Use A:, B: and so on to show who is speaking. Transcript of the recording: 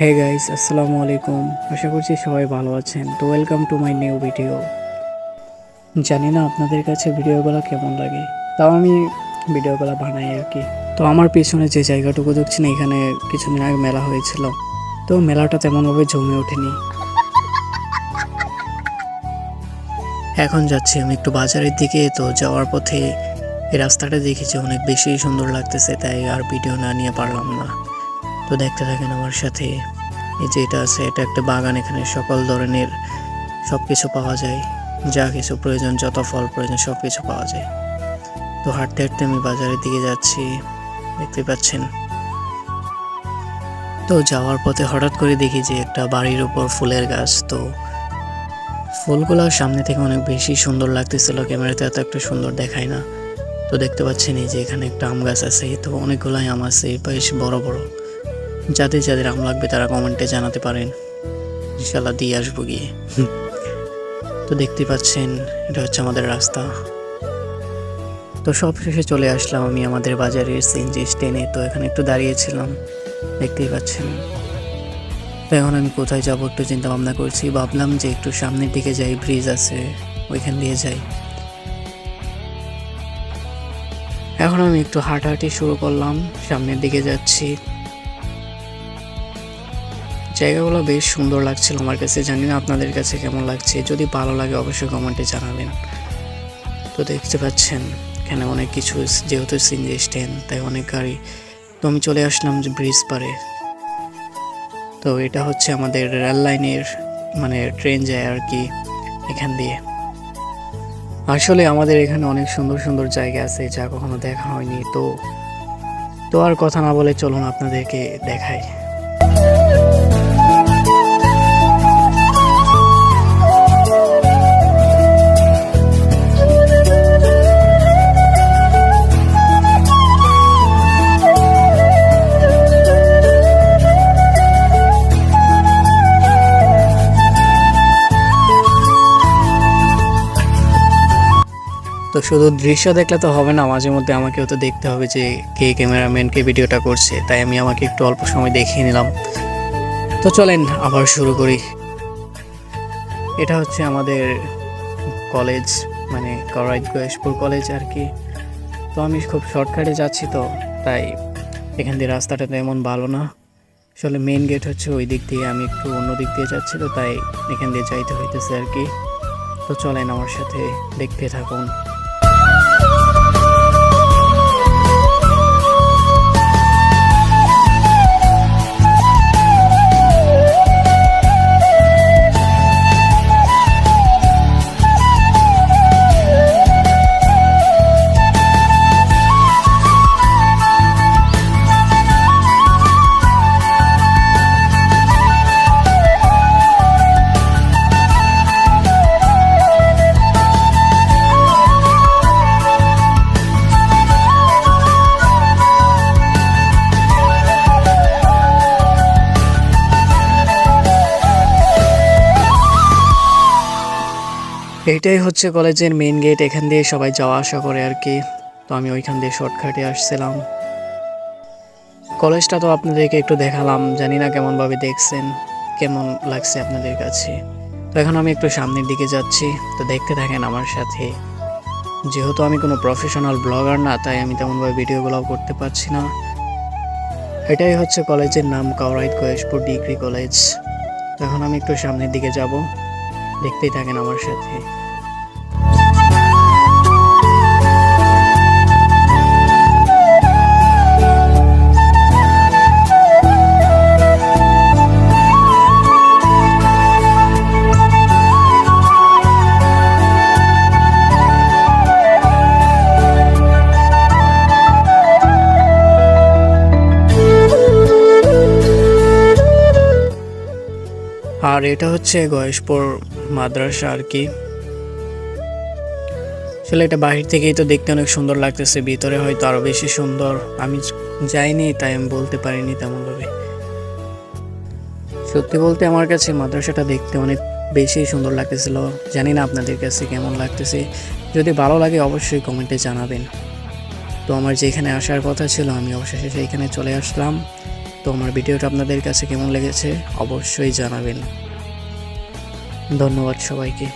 A: Hey guys, আসসালামু আলাইকুম। আশা করছি সবাই ভালো আছেন। তো welcome to my new video. জানি না আপনাদের কাছে ভিডিওগুলো কেমন লাগে, তাও আমি ভিডিওগুলো বানাই আর কি। তো আমার পিছনে যে জায়গাটুকু দেখছেন, এখানে কিছুদিন আগে মেলা হয়েছিল। তো মেলাটা তেমনভাবে জমে ওঠেনি। এখন যাচ্ছি আমি একটু বাজারের দিকে। তো যাওয়ার পথে এই রাস্তাটা দেখেছি অনেক বেশি সুন্দর লাগতেছে, তাই আর ভিডিও না নিয়ে পারলাম না। তো দেখতে থাকেন আমার সাথে। এই যে এটা আছে, এটা একটা বাগান। এখানে সকল ধরনের সব কিছু পাওয়া যায়, যা কিছু প্রয়োজন, যত ফল প্রয়োজন সব কিছু পাওয়া যায়। তো হাঁটতে হাঁটতে আমি বাজারের দিকে যাচ্ছি, দেখতে পাচ্ছেন। তো যাওয়ার পথে হঠাৎ করে দেখি যে একটা বাড়ির উপর ফুলের গাছ। তো ফুলগুলো সামনে থেকে অনেক বেশি সুন্দর লাগতেছিল, ক্যামেরাতে এত একটা সুন্দর দেখায় না। তো দেখতে পাচ্ছেন এই যে এখানে একটা আম গাছ আছে। তো অনেকগুলাই আম আছে, বেশ বড় বড়। যাদের যাদের আম লাগবে তারা কমেন্টে জানাতে পারেন, ইনশাল্লাহ দিয়ে আসবো গিয়ে। তো দেখতে পাচ্ছেন এটা হচ্ছে আমাদের রাস্তা। তো সব শেষে চলে আসলাম আমি আমাদের বাজারের সিএনজি স্ট্যান্ডে। তো এখানে একটু দাঁড়িয়েছিলাম, দেখতেই পাচ্ছেন। তো এখন আমি কোথায় যাব একটু চিন্তা ভাবনা করছি। ভাবলাম যে একটু সামনের দিকে যাই, ব্রিজ আছে ওইখান দিয়ে যাই। এখন আমি একটু হাঁটাহাঁটি শুরু করলাম, সামনের দিকে যাচ্ছি। জায়গাগুলো বেশ সুন্দর লাগছিল আমার কাছে, জানি না আপনাদের কাছে কেমন লাগছে। যদি ভালো লাগে অবশ্যই কমেন্টে জানাবেন। তো দেখতে পাচ্ছেন এখানে অনেক কিছু, যেহেতু সিএনজি স্ট্যান্ড তাই অনেক গাড়ি। তো আমি চলে আসলাম যে ব্রিজ পারে। তো এটা হচ্ছে আমাদের রেল লাইনের, মানে ট্রেন যায় আর কি এখান দিয়ে। আসলে আমাদের এখানে অনেক সুন্দর সুন্দর জায়গা আছে যা কখনো দেখা হয়নি। তো তো আর কথা না বলে চলুন আপনাদেরকে দেখাই। তো শুধু দৃশ্য দেখলে তো হবে না, মাঝে মধ্যে আমাকেও তো দেখতে হবে যে কে ক্যামেরাম্যান, কে ভিডিওটা করছে। তাই আমি আমাকে একটু অল্প সময় দেখিয়ে নিলাম। তো চলেন আবার শুরু করি। এটা হচ্ছে আমাদের কলেজ, মানে করাইত গয়েশপুর কলেজ আর কি। তো আমি খুব শর্টকাটে যাচ্ছি, তো তাই এখান দিয়ে রাস্তাটা তেমন ভালো না। আসলে মেইন গেট হচ্ছে ওই দিক দিয়ে, আমি একটু অন্য দিক দিয়ে যাচ্ছি, তো তাই এখান দিয়ে যাইতে হইতেছে আর কি। তো চলেন আমার সাথে, দেখতে থাকুন। এইটাই হচ্ছে কলেজের মেইন গেট, এখান দিয়ে সবাই যাওয়া আসা করে আর কি। তো আমি ওইখান দিয়ে শর্টকাটে আসছিলাম। কলেজটা তো আপনাদেরকে একটু দেখালাম, জানি না কেমনভাবে দেখছেন, কেমন লাগছে আপনাদের কাছে। তো এখন আমি একটু সামনের দিকে যাচ্ছি, তো দেখতে থাকেন আমার সাথে। যেহেতু আমি কোনো প্রফেশনাল ব্লগার না, তাই আমি তেমনভাবে ভিডিওগুলোও করতে পারছি না। এটাই হচ্ছে কলেজের নাম, কাওরাইত গয়েশপুর ডিগ্রি কলেজ। তো এখন আমি একটু সামনের দিকে যাব, দেখতেই থাকেন আমার সাথে। আর এটা হচ্ছে গয়েশপুর মাদ্রাসা আর কি। আসলে এটা বাহির থেকেই তো দেখতে অনেক সুন্দর লাগতেছে, ভিতরে হয়তো আরো বেশি সুন্দর। আমি যাইনি তাই আমি বলতে পারিনি তেমনভাবে। সত্যি বলতে আমার কাছে মাদ্রাসাটা দেখতে অনেক বেশি সুন্দর লাগতেছিল, জানি না আপনাদের কাছে কেমন লাগতেছে। যদি ভালো লাগে অবশ্যই কমেন্টে জানাবেন। তো আমার যেখানে আসার কথা ছিল আমি অবশেষে সেইখানে চলে আসলাম। তো আমার ভিডিওটা আপনাদের কাছে কেমন লেগেছে অবশ্যই জানাবেন। ধন্যবাদ সবাইকে।